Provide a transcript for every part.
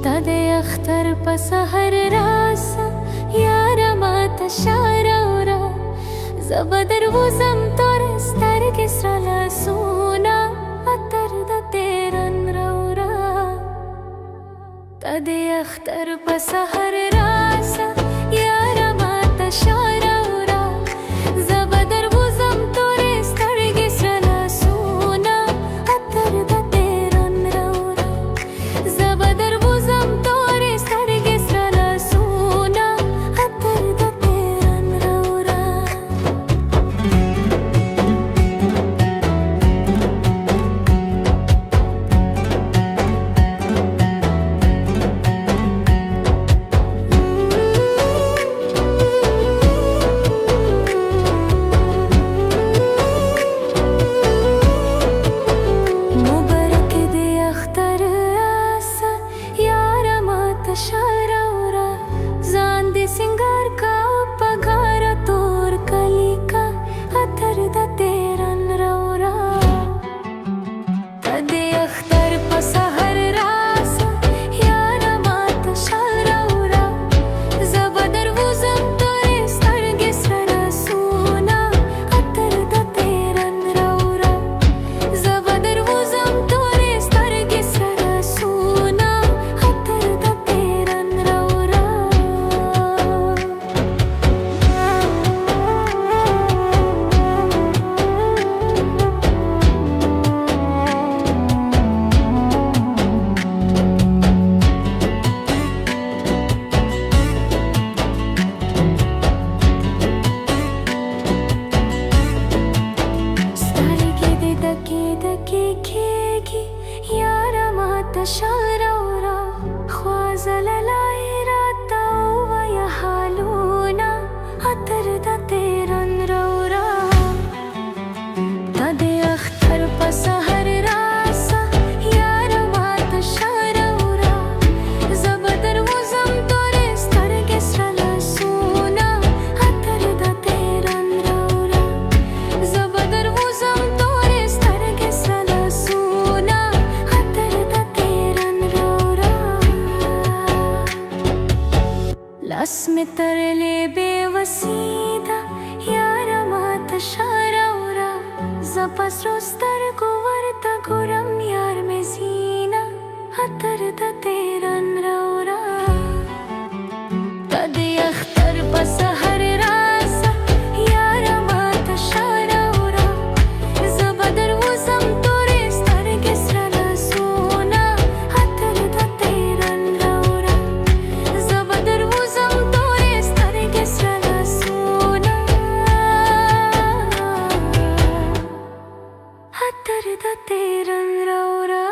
تدي اختر بسهر راسا يارا ما تشارورا زبدر وزم تورس ترك اسرلا سونا اترد تيرن رورا تدي اختر بسهر راسا يارا ما تشارورا زبدر وزم تورس ترك اسرلا سونا اترد تيرن رورا زبدر وزم تورس ترك اسرلا سونا اترد تيرن رورا مبارك دي اختر آسا يارا ما تشارورا زان دي سنگار کا پگارا تور کلی کا اتر دا تیرن رورا تدي اختر پسهر راسا يارا ما تشارورا زبدر وزم تورس ترگس رسونا اتر دا تیرن رورا زبدر وزم تورس ترگس رسونا اتر دا تیرن رورا ستارگی دی دکی دکی کیگی یارا ما تشارورا خوازل لایرا تاو یا حالونا اتر دا تیرن رورا تدي اختر بسهر راسا يارا ما تشارورا زبدر وزم تورس ترگس رلسونا اتر دا تیرن رورا زبدر وزم تورس ترگس رلسونا اتر دا تیرن رورا لاس में तरले बेवसीदा यारा ما تشارورا زپس روستر گورتا گورم یار में زینا اتر دا تیرن رورا تدي اختر بسهر راسا يارا ما تشارورا زبدر وزم تورس ترگس رلسونا اتر دا تیرن رورا زبدر وزم تورس ترگس رلسونا اتر دا تیرن رورا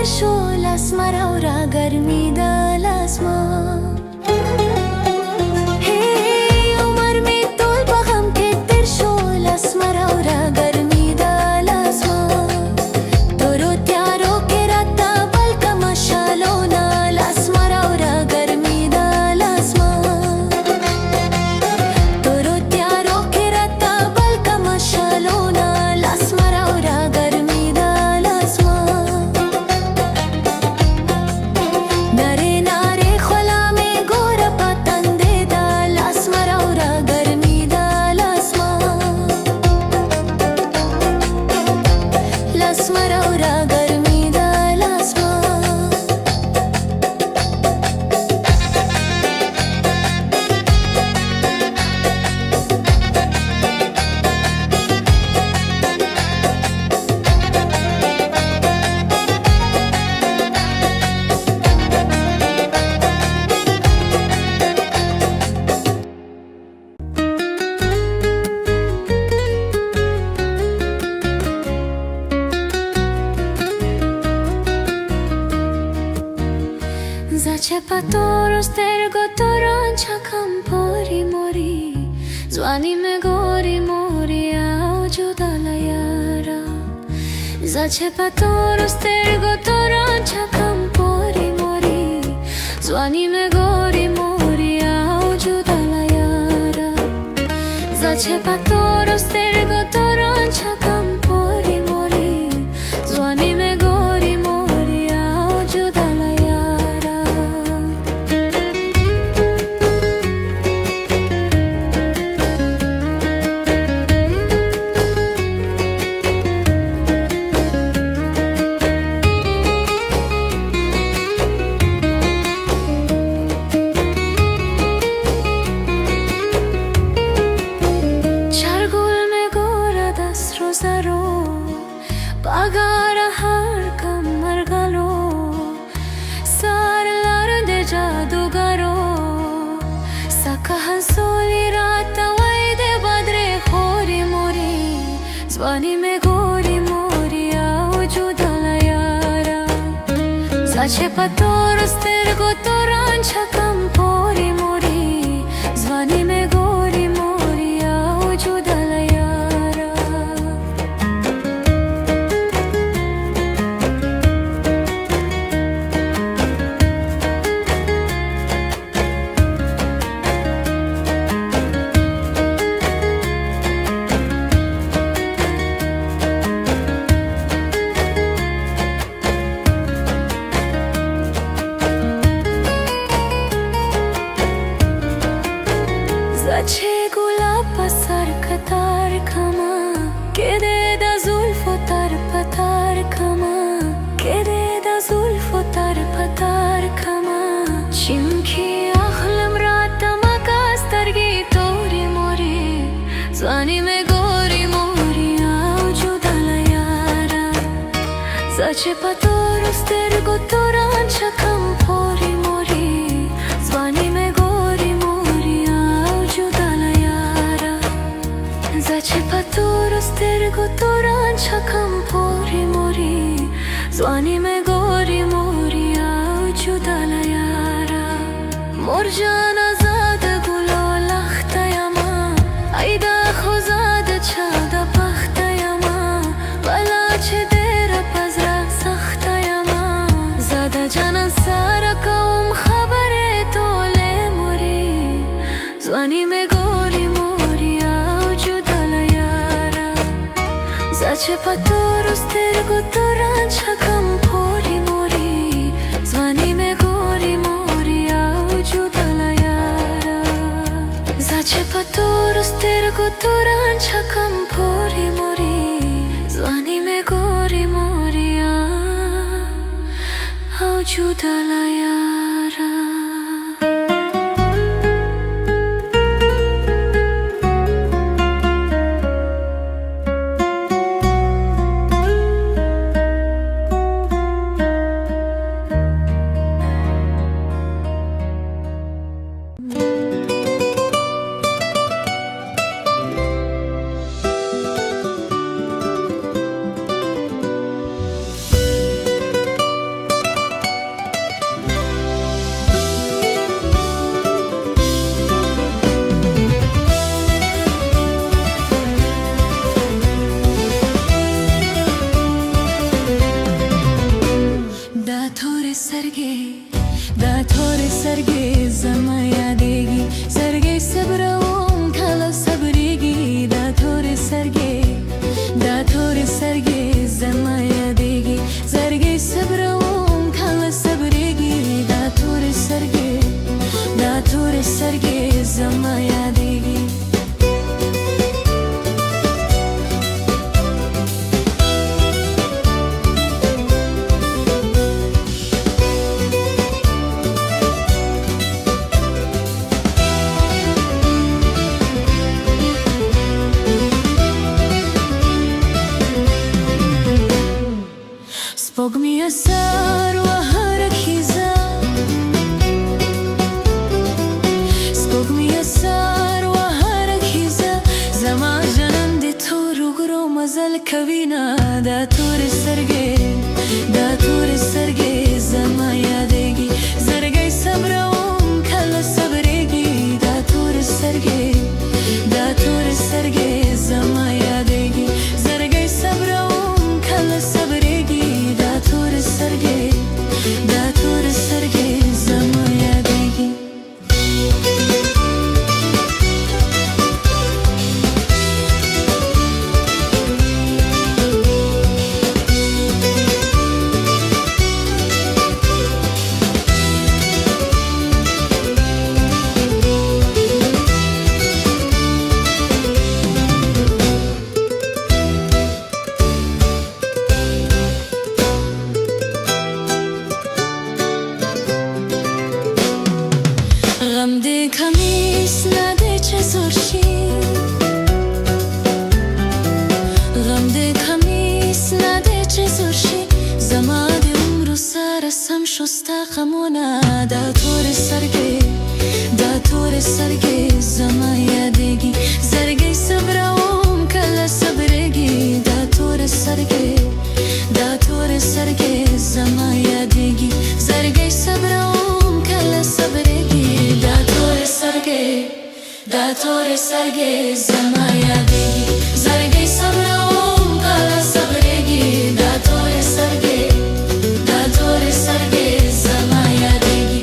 त्रिशूल अस्मरौरा गर्मी दलास्मा हे उमर में तोल बगम के त्रिशूल अस्मरौरा गर्मी दलास्मा तोरो त्यारो के रत्ता बल का मशालो नाल अस्मरौरा गर्मी दलास्मा तोरो त्यारो के रत्ता बल का मशालो नाल अस्मरौरा गर्मी दलास्मा नरे नारे खोला में गोर पतंदे दाल अस्मरौरा गर्मी दलास्मा लस्मरौरा गर्मी दलास्मा Zacepatorul stergotoron čakam pori mori Zvani me gori mori auđu dala jara Zacepatorul stergotoron čakam pori mori Zvani me gori mori auđu dala jara Zacepatorul stergotoron čakam pori mori Zvani me gori mori auđu dala jara Pagara har kamar galo Sarlar de jadugaro Sakahan soli rata vaide badre khori mori Zvani me gori mori auđu dala jara Zacepatorul stergotoron čakam pori mori Zvani me gori mori auđu dala jara Zace gulab pasar katar kama Kede da zulfo tar patar kama Kede da zulfo tar patar kama Chimki akhlam rata makas targi tori mori Zvani me gori mori auđu dala jara Zacepatorul stergotoron čakam pori mori Zvani me gori mori auđu dala jara Zacepatorul stergotoron čakam pori mori Zvani me gori mori auđu dala jara Morjana zada gulo lakhta yama Aida khozada chada pakhta yama Bala che dera pazra sakhta yama Zada janan sara kaum khabare tole mori Zvani me gori mori auđu dala jara Zacepatorul stergotoron čakam pori mori Zvani me gori mori auđu dala jara Zacepatorul stergotoron čakam pori mori Zvani me gori mori auđu dala jara सरगे जमा यादेगी सरगे सब्रवों kala sabrigi dathore sarge zama yadegi zarge sabrawon kala sabrigi dathore sarge zama yadegi Spogmi asar wa harakiza Spogmi asar wa harakiza Zama janandi toru gro mazal kavina Dathore sarge zama yadegi Zarge sabrawon kala sabregi Dathore sarge zama yadegi Zarge sabrawon kala sabregi dathore sarge zama yadegi غم ده کمیس نده چه زرشی غم ده کمیس نده چه زرشی زمان عمرو سرسم شسته خمونه dathore sarge zama yadegi zarge sabrawon kala sabregi dathore sarge zama yadegi zarge sabrawon kala sabregi dathore sarge zama yadegi zarge sabrawon kala sabregi dathore sarge zama yadegi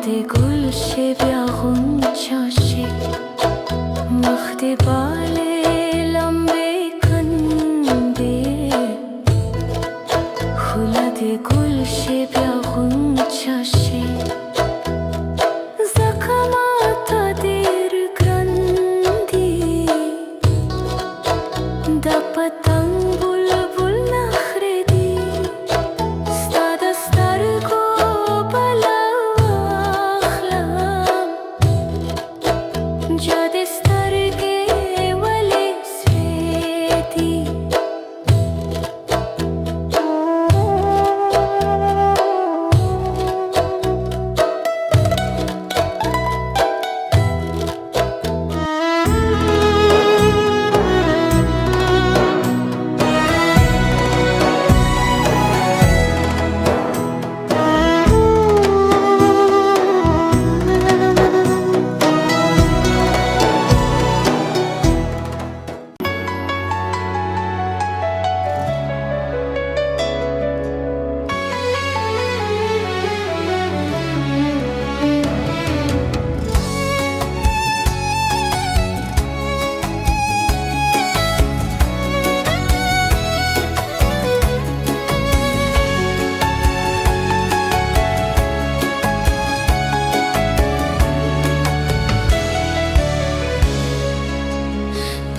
گل شب یا غنچه وقت باله لمبه کنده خلد گل شب یا غنچه زکمات دیر گرندی دا پتنگ بلبل نخردی ستاد سترگو بلا اخلام جاد سترگی ولی سویدی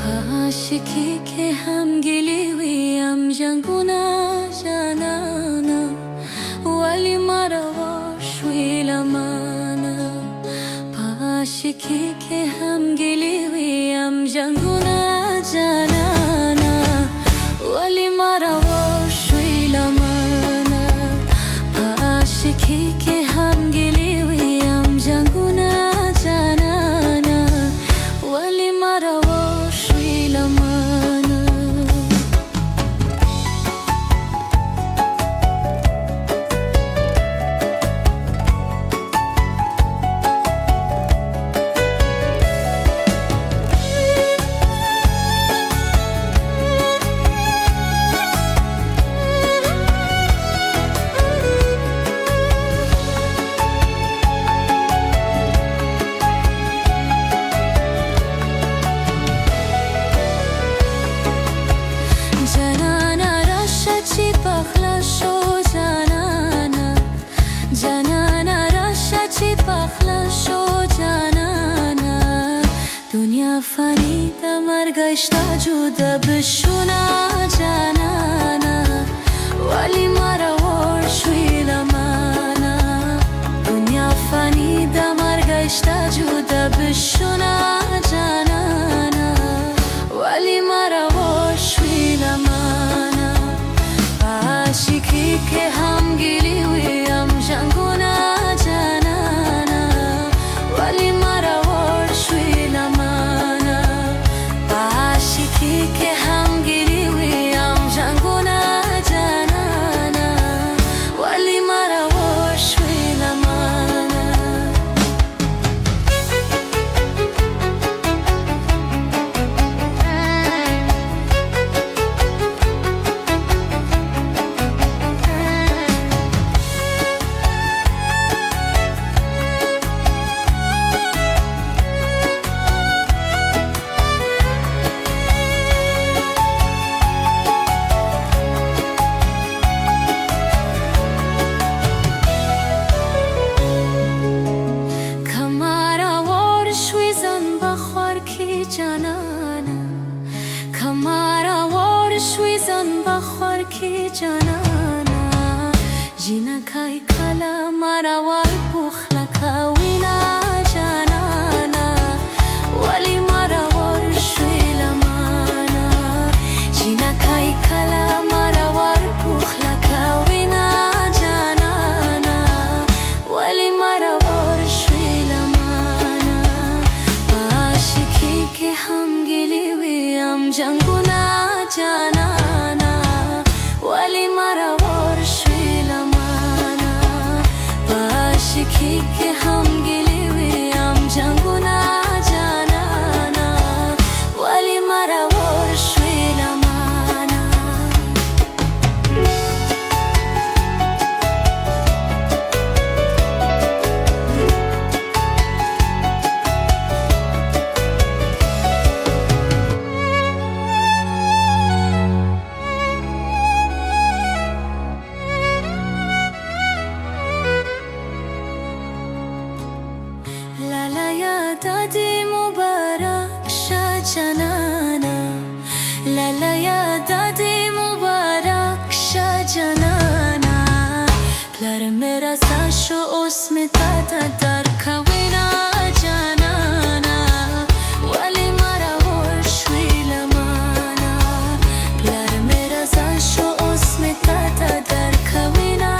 عاشقی که هم گلیویم جنگونا جانانا ولی مرا واشوی لمانا عاشقی که هم گلیویم جنگونا جانانا ولی مرا واشوی لمانا عاشقی که هم گلیویم جنگونا جانانا ولی مرا دنیا فانیده مرگشتا جدا بشونا جانانا ولی مرا ورشوی لمانا دنیا فانیده مرگشتا جدا بشونا جانانا ولی مرا ورشوی لمانا عاشقی که هم گلیویم جنگونا جانانا ولی مرا ورشوی لمانا عاشقی که هم گلیویم جنگونا جانانا ولی مرا ورشوی لمانا کمارا ورشوی زن بخور کی جانانا جینا کای کلا مرا وار بخلا کاوینا جانانا ولی مرا ورشوی لمانا جینا کای کلا مرا وار بخلا کاوینا جانانا ولی مرا ورشوی لمانا عاشقی که هم گلیویم جنگونا جانانا ولی مرا ورشوی لمانا عاشقی که هم گلیویم جنگونا جانانا ولی مرا ورشوی لمانا دادی مبارک شه جانانا لالا یا دادی مبارک شه جانانا پلر میرا ساشو اسم دادا در کوینا جانانا ولی مرا ورشوی لمانا پلر میرا ساشو اسم دادا در کوینا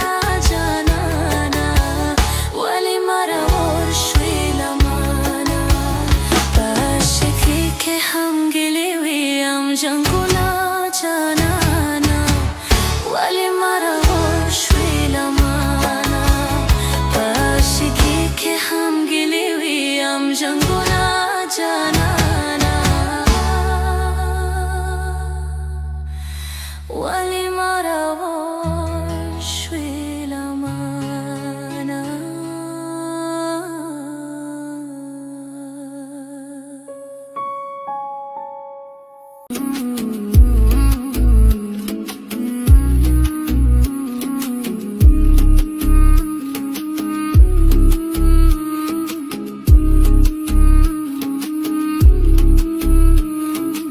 جانانا ولی مرا ورشوی لمانا باشکی که هم گلیویم جنگونا جانانا ولی مرا ورشوی لمانا باشکی که هم گلیویم جنگونا جانانا ولی مرا ورشوی لمانا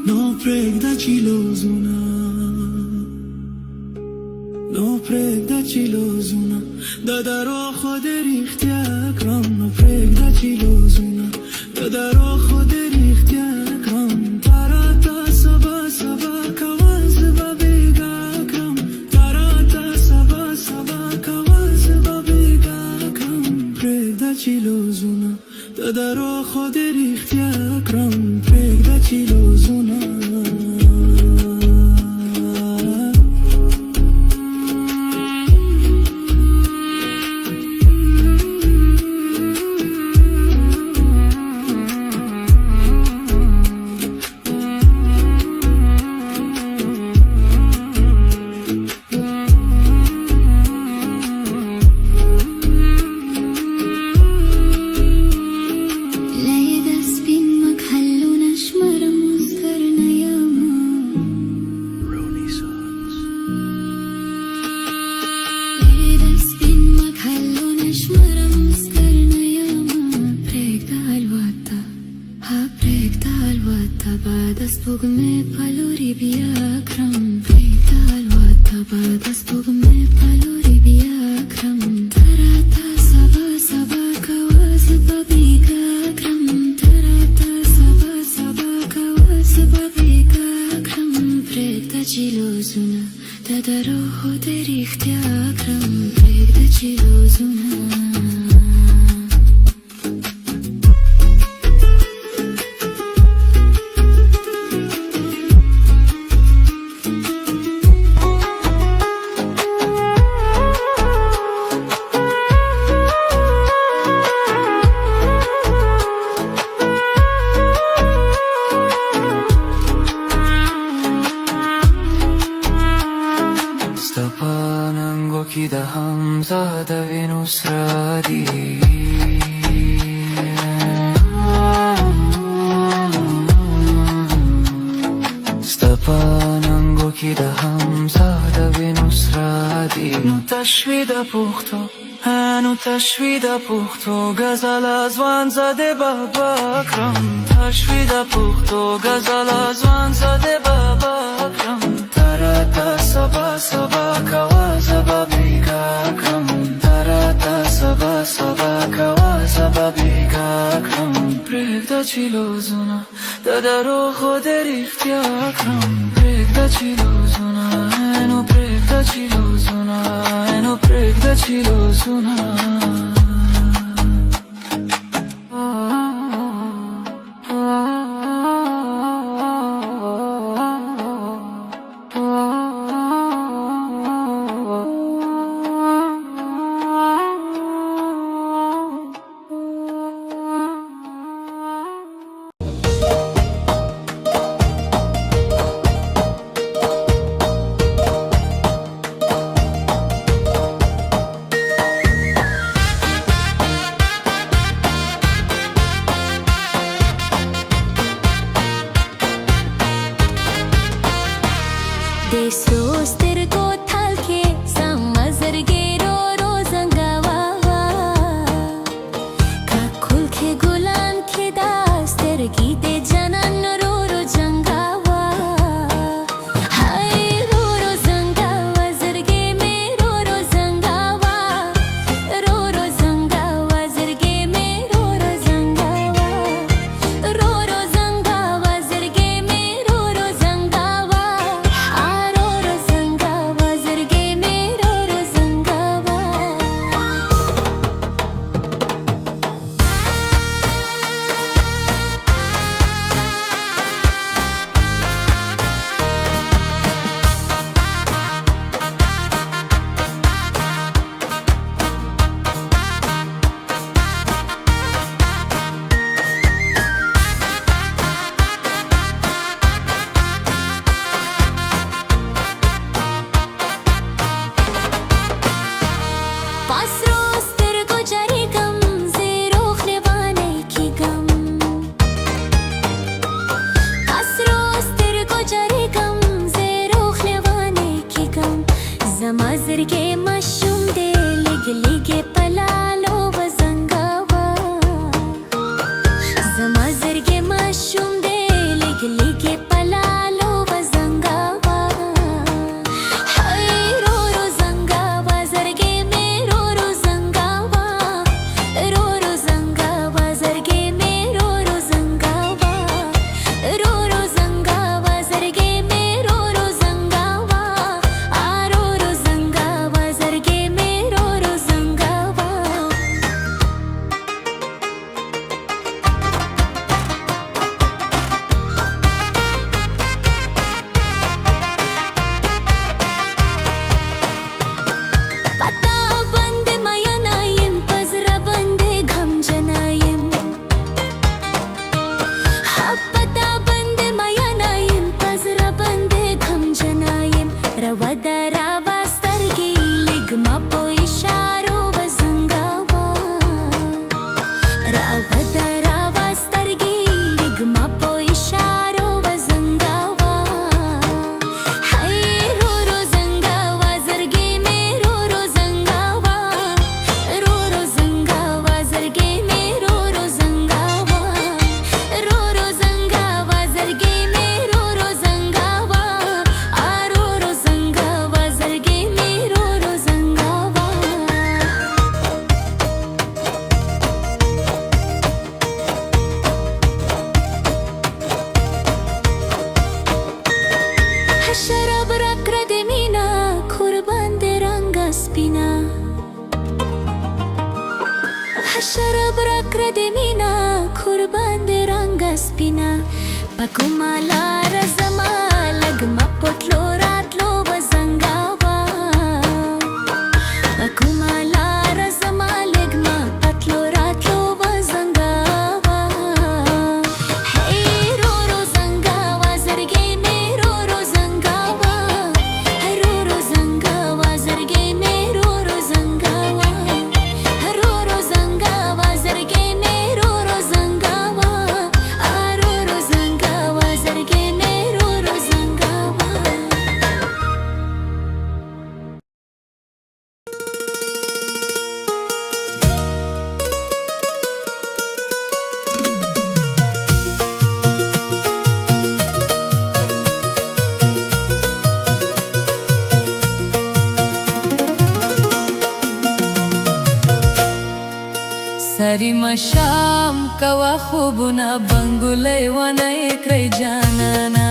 No pregdaci lozuna, no pregdaci lozuna, dadaro khod rikhti akram. No pregdaci lozuna, dadaro khod rikhti akram. Tarata saba saba kawaz babiga akram. Tarata saba saba kawaz babiga akram. Pregdaci lozuna, dadaro khod rikhti akram. Pregdaci lozuna. بعد از بوگم پالوری بیا کرم پریدا الواتا بعد از بوگم پالوری بیا کرم تراتا سبا سبا کواز بابیگا کرم تراتا سبا سبا کواز بابیگا کرم پریدا چیلوزونا دادا روحو دریختی اکرم پریدا چیلوزونا Stepanango ki da Hamzada Venusradi Stepanango ki da Hamzada Venusradi Nu tashvida pukhto هنو تشوید پختو غزل از وان زده بابا اکرم تشوید پختو غزل از وان زده بابا اکرم تراتا سبا سبا کواز بابیگا اکرم تراتا سبا سبا کواز بابیگا اکرم پرگدا چیلوزونا دادا رو خود ریختی اکرم پرگدا چیلوزونا هنو پرگدا چیلوزونا هنو پرگدا چیلوزونا شراب را کرده مینا قربان د رنگ سپینا پکوما لار زما لګما پټلو راتلو بزنګاوا پکوما لار زما لګما پټلو راتلو بزنګاوا هی رو رو زنګاوا زرګې مې رو رو زنګاوا رو رو زنګاوا زرګې مې رو رو زنګاوا رو رو زنګاوا زرګې مې رو رو زنګاوا رو رو زنګاوا زرګې مې رو رو زنګاوا سری مشام کوا خوبونه بنګولې ونه کړی جانانا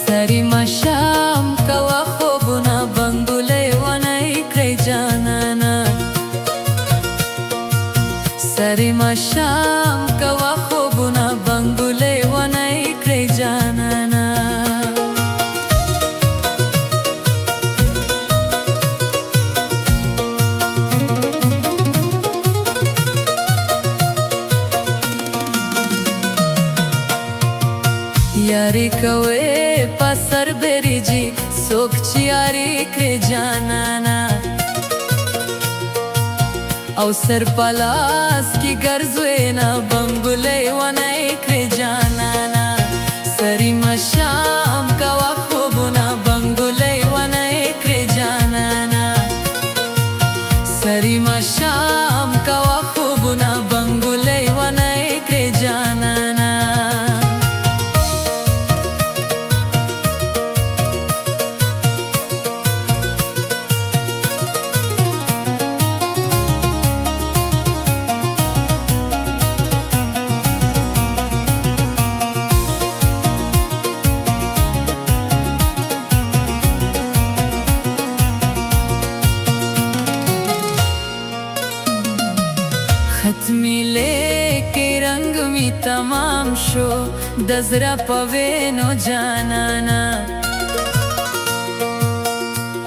سری مشام کوا خوبونه بنګولې ونه کړی جانانا سری مشام کوا خوبونه بنګولې ونه کړی جانانا یاری کوي پسر بریجی سوک چیاری کړی جانانا او سر پلاس کی ګرځوي نه بنګولې ونه کړی جانانا سری مشام کوا خوبونه بنګولې ونه کړی جانانا سری مشام کوا خوبونه بنګولې ونه کړی جانانا ختمی لیکي رنگ می تمام شو د زړه په وینو جانانا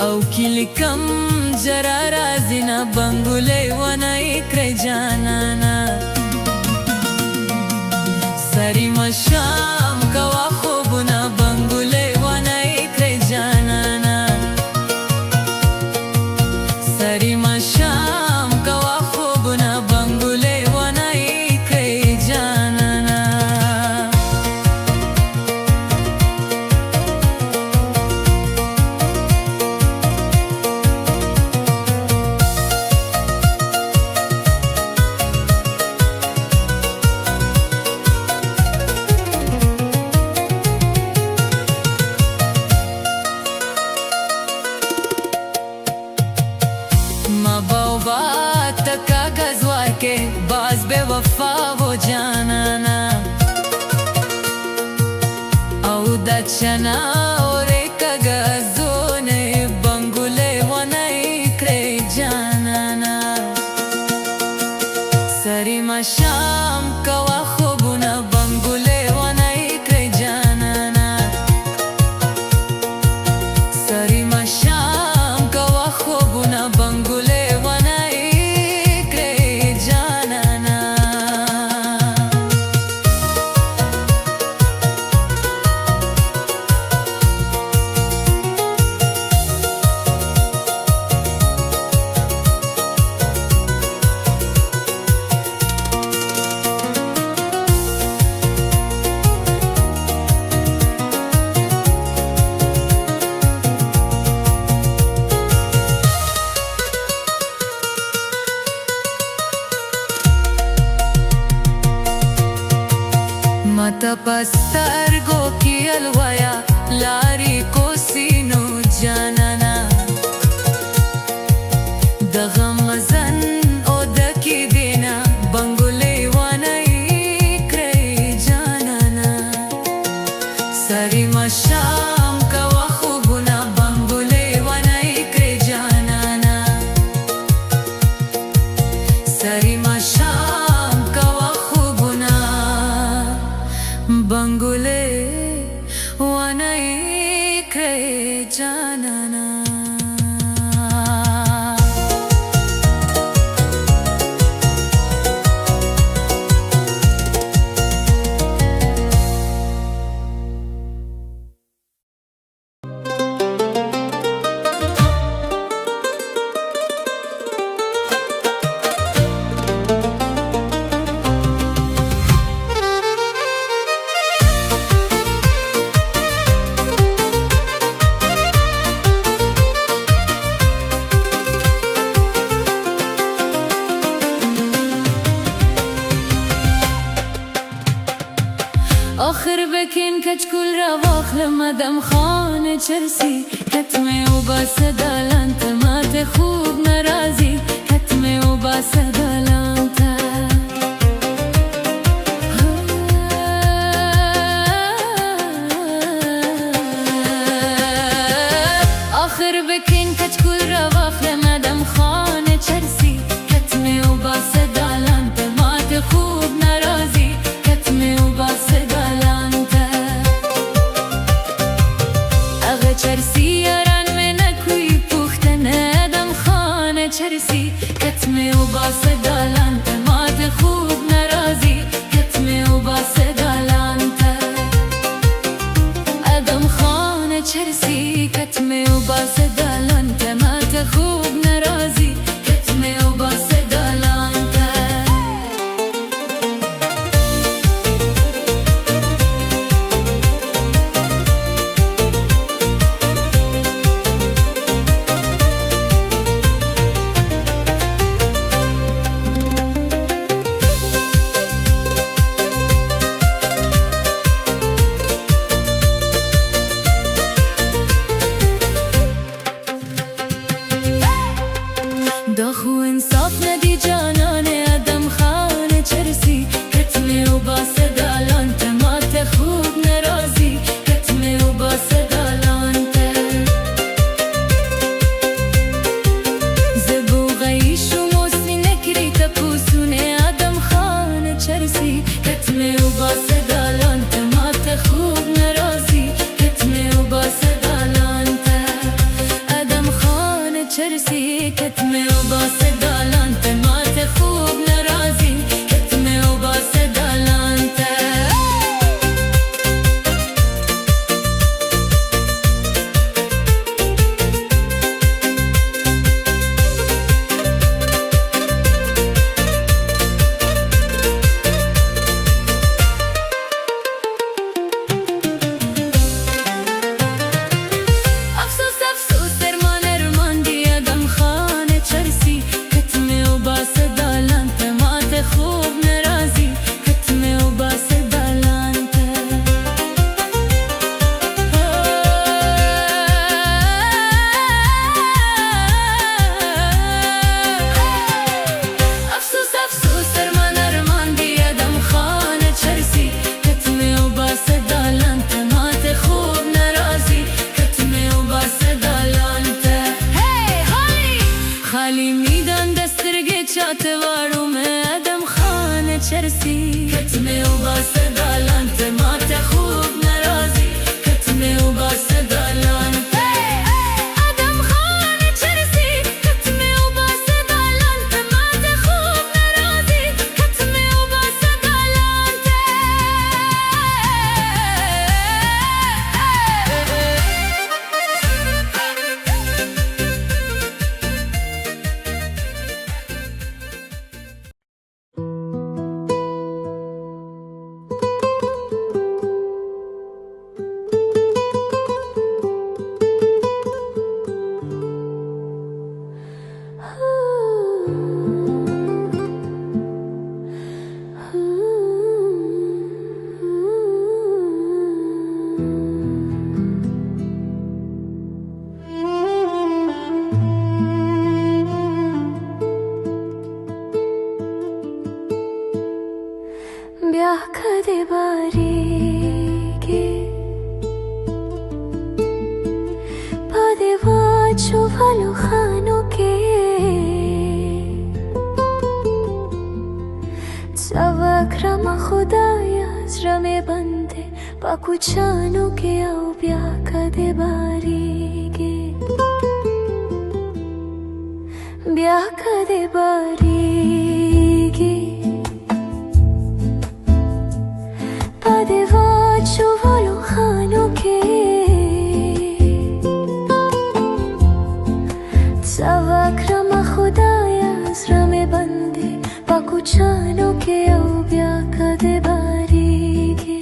او کلیکم جرا راځي نه بنګولې ونه کړی جانانا سری مشام کوا خوبونه بنګولې ونه کړی جانانا سری مشام کوا خوبونه بنګولې ونه کړی جانانا مباوبا تکا گزوار کے باز بے وفا وہ جانانا او دچنا اور ایک گزونے بنگولے ونائی کرے جانانا سری مشام کوا خوبونا بنگولے ونائی کرے جانانا سری مشام کوا خوبونا بنگولے ونائی کرے جانانا متا پسترګو کې الویا لاري کو سينو جانانا د غم زن او د کې دینا بنګولې ونه کړی جانانا سری مشام کوا خوبونه بنګولې ونه کړی جانانا کچکول را واخلمدم خانه چرسی کتمه و باسد الانت مات خوب نرازی کتمه و باسد الانت آخر بکن کچکول را واخلمدم خانه چرسی کتمه و باسد الانت مات خوب نرازی کتمه و باسد الانت چرسی یاران من کوی پختن ادم خانه چرسی کتمه و باسد الانت مات خوب نرازی کتمه و باسد الانت ادم خانه چرسی کتمه و باسد الانت مات خوب نرازی کتمه و باسد الانت داخو انصاف ندی جانان ادم خانه چرسی کتمه و باسد الانت مات خوب نرازی کتمه و باسد الانت زبو غیش و موسی نکری تپوسونه ادم خانه چرسی کتمه و باسد الانت مات خوب نرازی کتمه و باسد الانت ادم خانه چرسی کتمه و باسد الانت مات خوب نرازی کتمه و باسد الانت افسوس افسوس درمان ارماندی ادم خانه چرسی کتمه و باسد الانت مات خوب نرازی کتمه و باسد الانت افسوس افسوس درمان ارماندی ادم خانه چرسی کتمه و باسد الانت مات خوب نرازی کتمه و باسد الانت خالی میدان دسترگه چاته واروم ادم خانه چرسی کتمه و باسد الانت مات خوب نرازی کتمه و باسد الانت ادم خانه چرسی کتمه و باسد الانت مات خوب نرازی کتمه و باسد الانت ब्याह कदे बारीगे पदे वाचो वालो खानों के सवक्रमा खुदाया ज़्रमे बंदे पाकुचानो के आओ ब्याह कदे बारीगे ब्याह कदे बारीगे पदे वाचो वालो खानों के सवक्रमा खुदाया ज़्रमे बंदे पाकुचानो के आओ ब्याह कदे बारीगे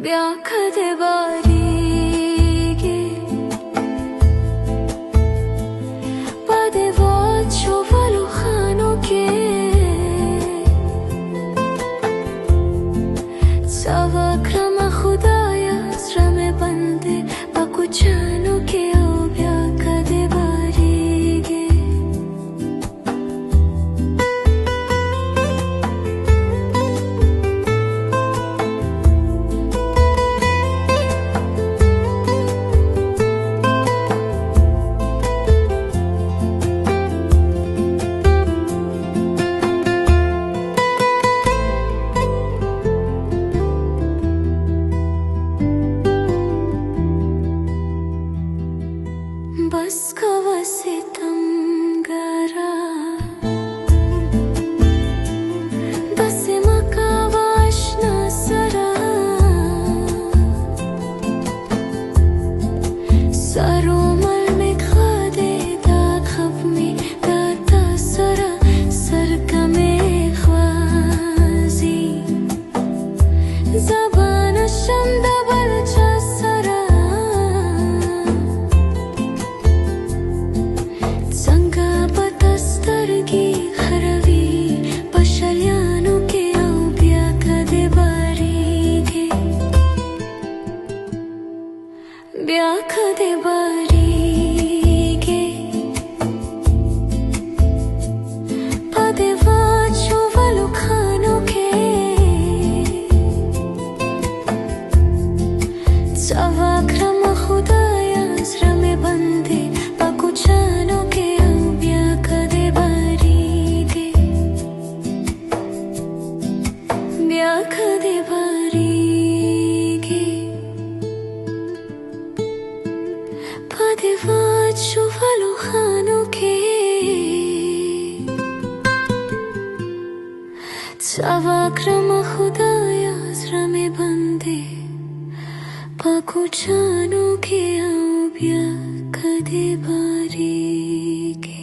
Bianca barighe Padeva ciovalo khano ke Savakrama khudaya srame bande Pakuchano ke ao Bianca de barighe बस कवसितम गरा दसिमका वाशना सरा सरोमल में खादे दाखब में दाता सरा सरकमे ख्वाजी जबान शंदा बलचा सरा Zanga batastargi kharavi pashalyano ke au Bianca de barighe Bianca de barighe Padeva ciovalo khano ke Savakrama khudaya srame bande Pakuchano ke Bianca de barighe Padeva ciovalo khano ke Savakrama khudaya srame bande Pakuchano ke ao Bianca de barighe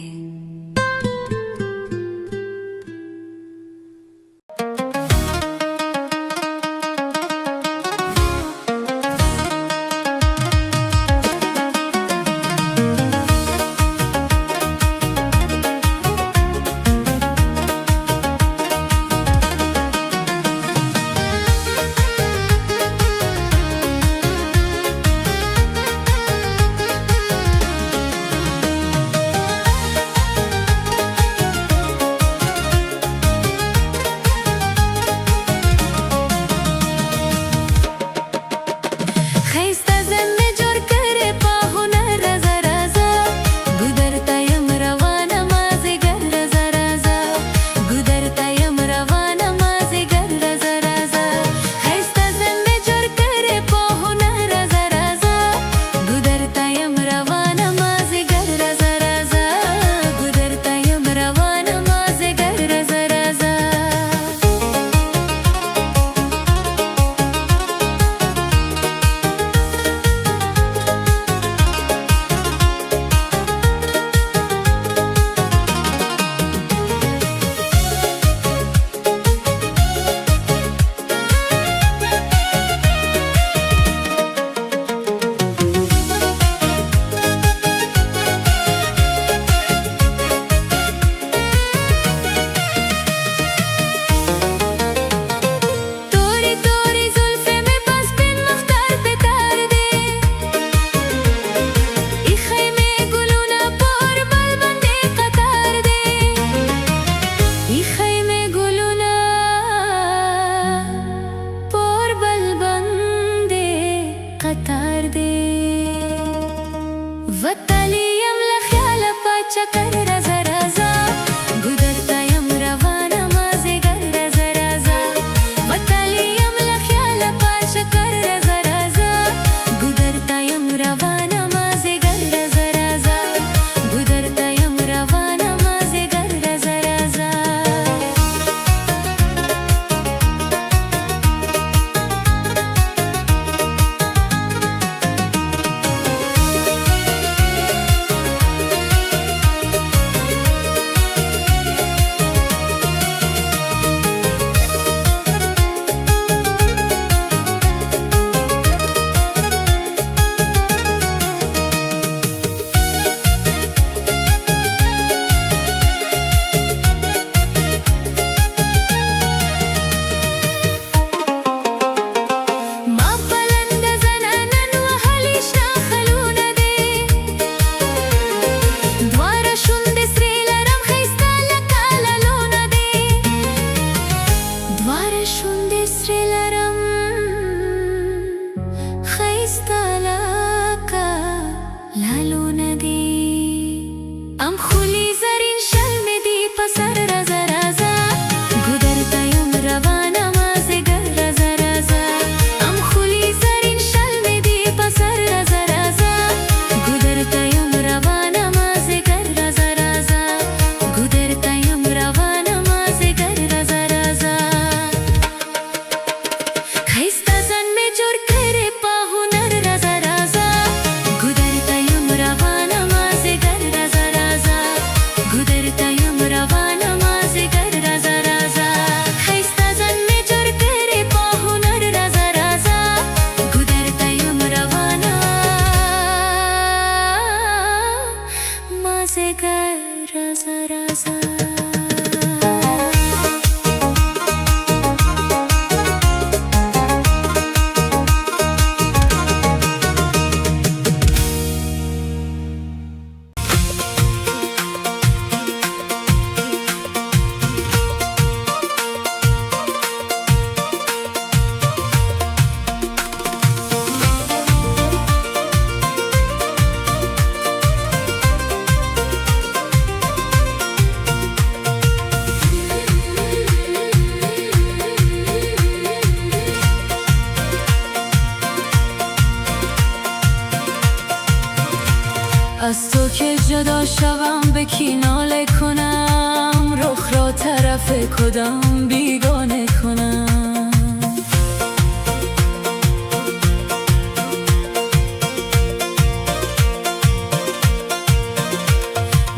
از تو که جدا شوم به کی ناله کنم، رخ را طرف کدام بیگانه کنم.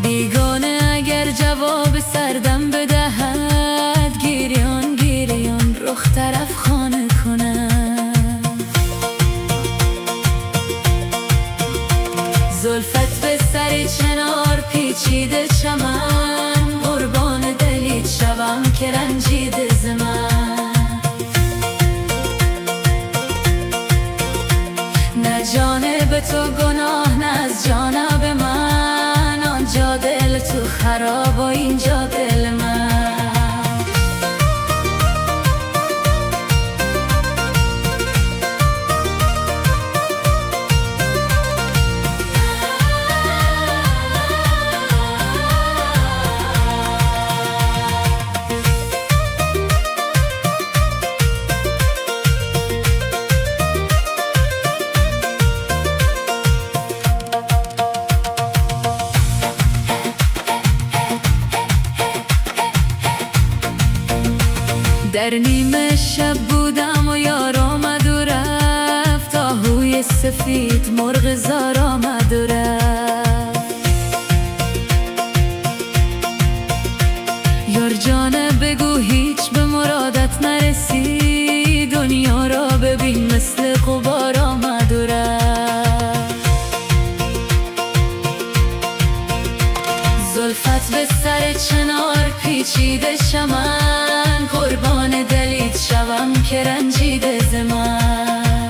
بیگانه اگر جواب سردم بدهد، گریان گریان رخ طرف خانه کنم. زلفت به سر چنار پیچیده چمن، قربان دلیت شوم که رنجیده ز من. نه جانب تو گناه نه از جانب من، آنجا دل تو خراب و اینجا دل من. در نیمه شب بودم و یار آمد و رفت، آهوی سفید مرغ زار آمد و رفت. یار جانه بگو هیچ به مرادت نرسی، دنیا را ببین مثل غبار آمد و رفت. زلفت به سر چنار پیچیده چمن، قربان دلیت شوم که رنجیده ز من.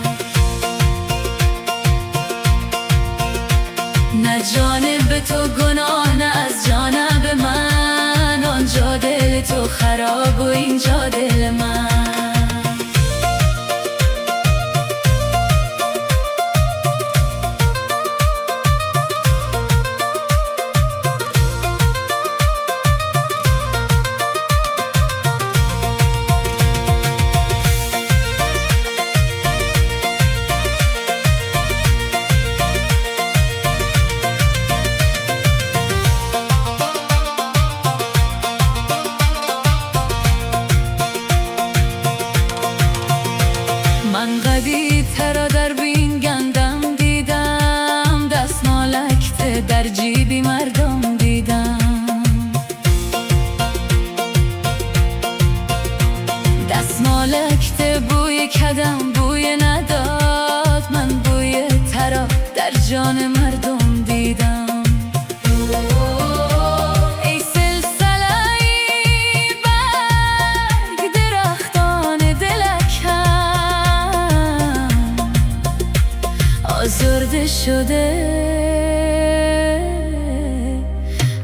نه جانب تو گناه نه از جانب من، آنجا دل تو خراب و اینجا دل من. من قدی ترا در بین گندم دیدم، دستمالکت در جیبی مردم دیدم. دستمالکت بوی کدم بوی نداد، من بوی ترا در جان مردم دیدم. آزرده شده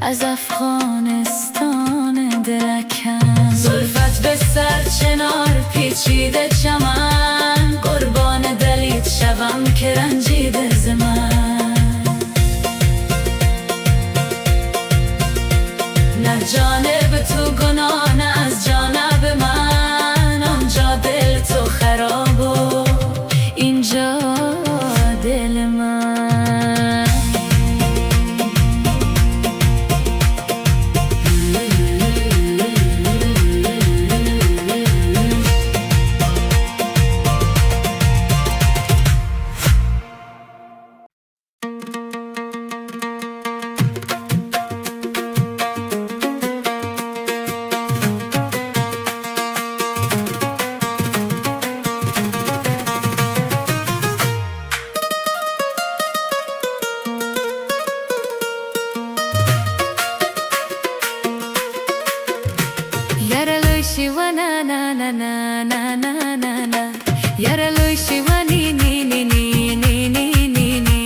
از افغانستان دلکم. زلفت به سر چنار پیچیده چمن، قربان دلیت شوم که رنجیده ز من. نه جانب تو گناه نه از جانب من، آنجا دل تو خراب و اینجا دل من. Shiva na na na na na na na na, Yara loy Shiva ni ni ni ni ni ni ni ni,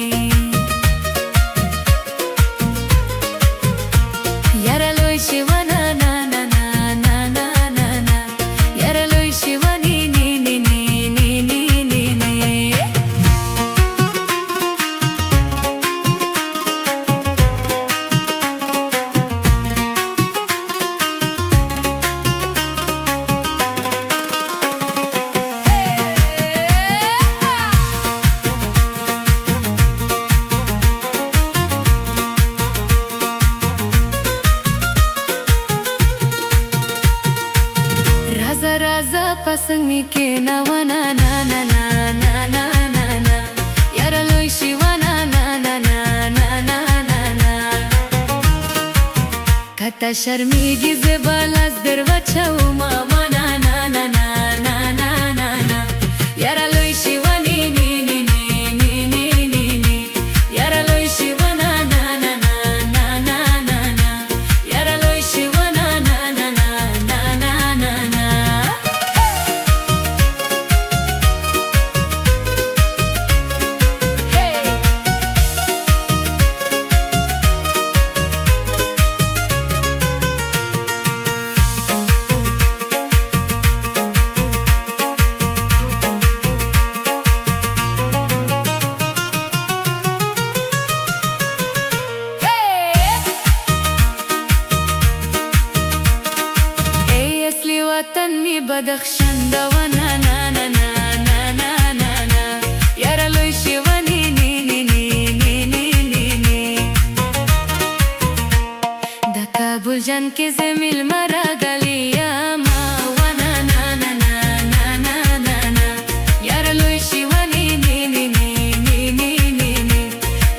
Yara loy Shiva na na na na na na na na, Yara loy Shiva ni ni ni ni ni ni ni ni. Ata sharmigi zebalas dervacha mama na na na na na na na na Yara lui shivani ni ni ni ni ni ni ni Yara lui shivana na na na na na na na Yara lui shivana na na na na na na na वतन मी बदख्शन दवाना ना ना ना ना ना ना ना यारा लोई शिवनी नी नी नी नी नी नी नी दका बुलजन के ज़मील मरा गलिया मा वाना ना ना ना ना ना ना ना यारा लोई शिवनी नी नी नी नी नी नी नी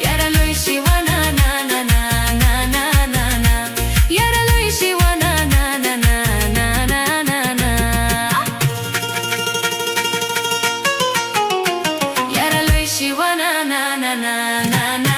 यारा लोई शिवना ना ना ना ना ना ना ना यारा लोई शिवना ना ना ना Shiwana na na na na na